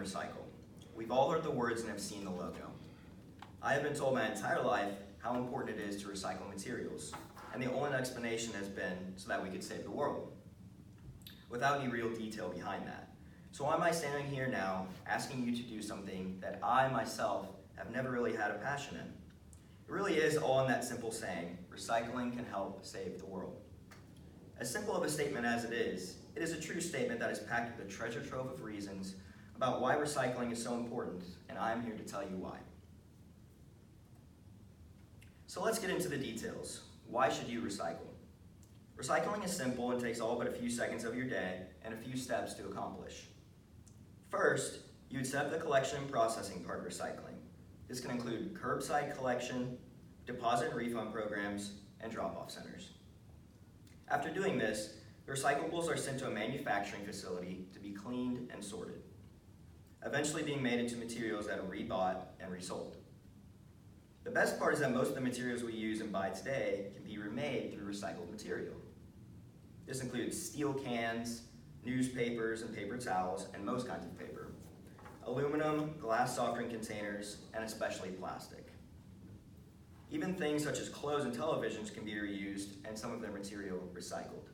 recycle. We've all heard the words and have seen the logo. I have been told my entire life how important it is to recycle materials, and the only explanation has been so that we could save the world, without any real detail behind that. So why am I standing here now asking you to do something that I myself have never really had a passion in? It really is all in that simple saying, recycling can help save the world. As simple of a statement as it is a true statement that is packed with a treasure trove of reasons about why recycling is so important, and I am here to tell you why. So let's get into the details. Why should you recycle? Recycling is simple and takes all but a few seconds of your day and a few steps to accomplish. First, you would set up the collection and processing part of recycling. This can include curbside collection, deposit and refund programs, and drop-off centers. After doing this, the recyclables are sent to a manufacturing facility to be cleaned and sorted, eventually being made into materials that are rebought and resold. The best part is that most of the materials we use and buy today can be remade through recycled material. This includes steel cans, newspapers and paper towels, and most kinds of paper, aluminum, glass soft drink containers, and especially plastic. Even things such as clothes and televisions can be reused and some of their material recycled.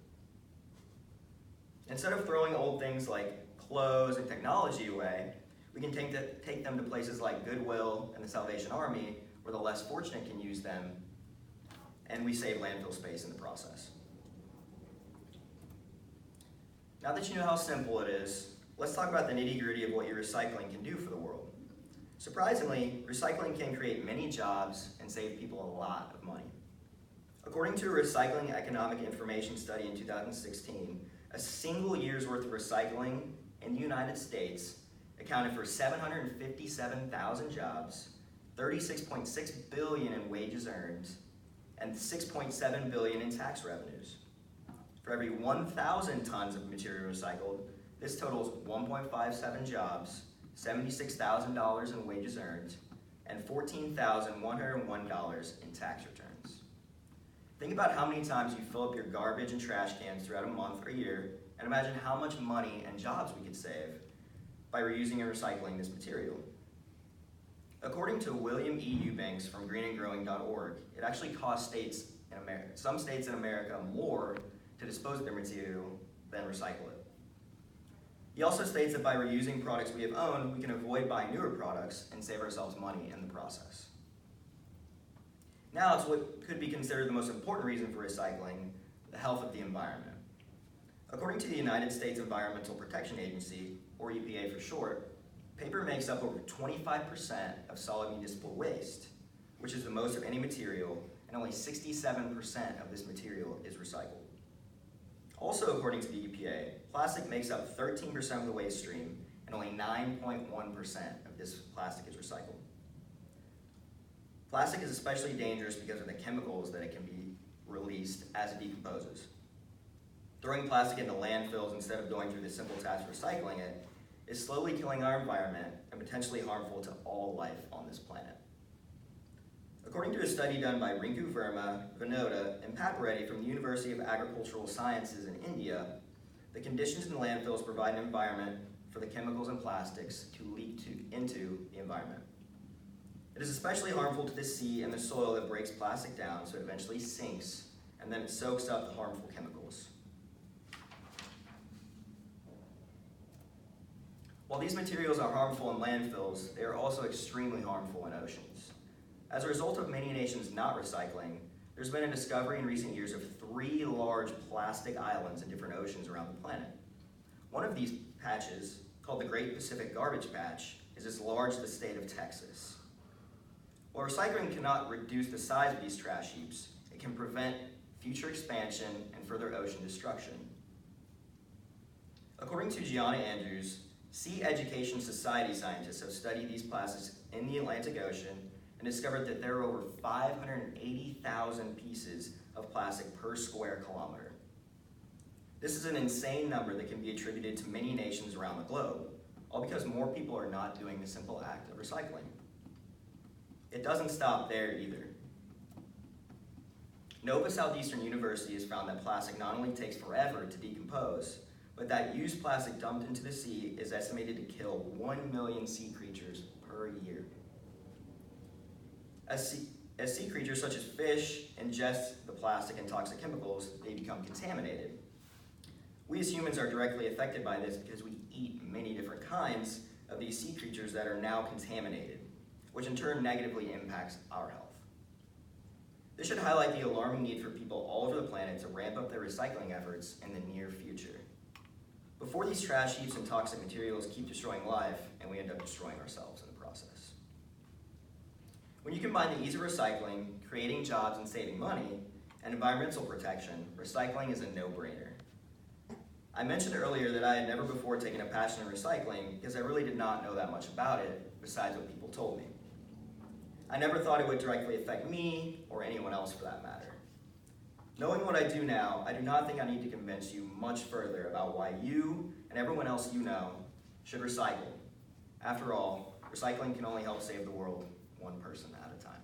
Instead of throwing old things like clothes and technology away, we can take them to places like Goodwill and the Salvation Army, where the less fortunate can use them, and we save landfill space in the process. Now that you know how simple it is, let's talk about the nitty-gritty of what your recycling can do for the world. Surprisingly, recycling can create many jobs and save people a lot of money. According to a recycling economic information study in 2016, a single year's worth of recycling in the United States accounted for 757,000 jobs, 36.6 billion in wages earned, and 6.7 billion in tax revenues. For every 1,000 tons of material recycled, this totals 1.57 jobs, $76,000 in wages earned, and $14,101 in tax returns. Think about how many times you fill up your garbage and trash cans throughout a month or year, and imagine how much money and jobs we could save by reusing and recycling this material. According to William E. Eubanks from greenandgrowing.org, it actually costs some states in America more to dispose of their material than recycle it. He also states that by reusing products we have owned, we can avoid buying newer products and save ourselves money in the process. Now it's what could be considered the most important reason for recycling, the health of the environment. According to the United States Environmental Protection Agency, or EPA for short, paper makes up over 25% of solid municipal waste, which is the most of any material, and only 67% of this material is recycled. Also, according to the EPA, plastic makes up 13% of the waste stream, and only 9.1% of this plastic is recycled. Plastic is especially dangerous because of the chemicals that it can be released as it decomposes. Throwing plastic into landfills instead of going through the simple task of recycling it is slowly killing our environment and potentially harmful to all life on this planet. According to a study done by Rinku Verma, Vinoda, and Papareddy from the University of Agricultural Sciences in India, the conditions in landfills provide an environment for the chemicals and plastics to leak into the environment. It is especially harmful to the sea and the soil that breaks plastic down so it eventually sinks, and then it soaks up the harmful chemicals. While these materials are harmful in landfills, they are also extremely harmful in oceans. As a result of many nations not recycling, there's been a discovery in recent years of 3 large plastic islands in different oceans around the planet. One of these patches, called the Great Pacific Garbage Patch, is as large as the state of Texas. While recycling cannot reduce the size of these trash heaps, it can prevent future expansion and further ocean destruction. According to Gianna Andrews, Sea Education Society scientists have studied these plastics in the Atlantic Ocean and discovered that there are over 580,000 pieces of plastic per square kilometer. This is an insane number that can be attributed to many nations around the globe, all because more people are not doing the simple act of recycling. It doesn't stop there either. Nova Southeastern University has found that plastic not only takes forever to decompose, but that used plastic dumped into the sea is estimated to kill 1 million sea creatures per year. As sea creatures such as fish ingest the plastic and toxic chemicals, they become contaminated. We as humans are directly affected by this because we eat many different kinds of these sea creatures that are now contaminated, which in turn negatively impacts our health. This should highlight the alarming need for people all over the planet to ramp up their recycling efforts in the near future, before these trash heaps and toxic materials keep destroying life and we end up destroying ourselves in the process. When you combine the ease of recycling, creating jobs and saving money, and environmental protection, recycling is a no-brainer. I mentioned earlier that I had never before taken a passion in recycling because I really did not know that much about it besides what people told me. I never thought it would directly affect me or anyone else for that matter. Knowing what I do now, I do not think I need to convince you much further about why you and everyone else you know should recycle. After all, recycling can only help save the world one person at a time.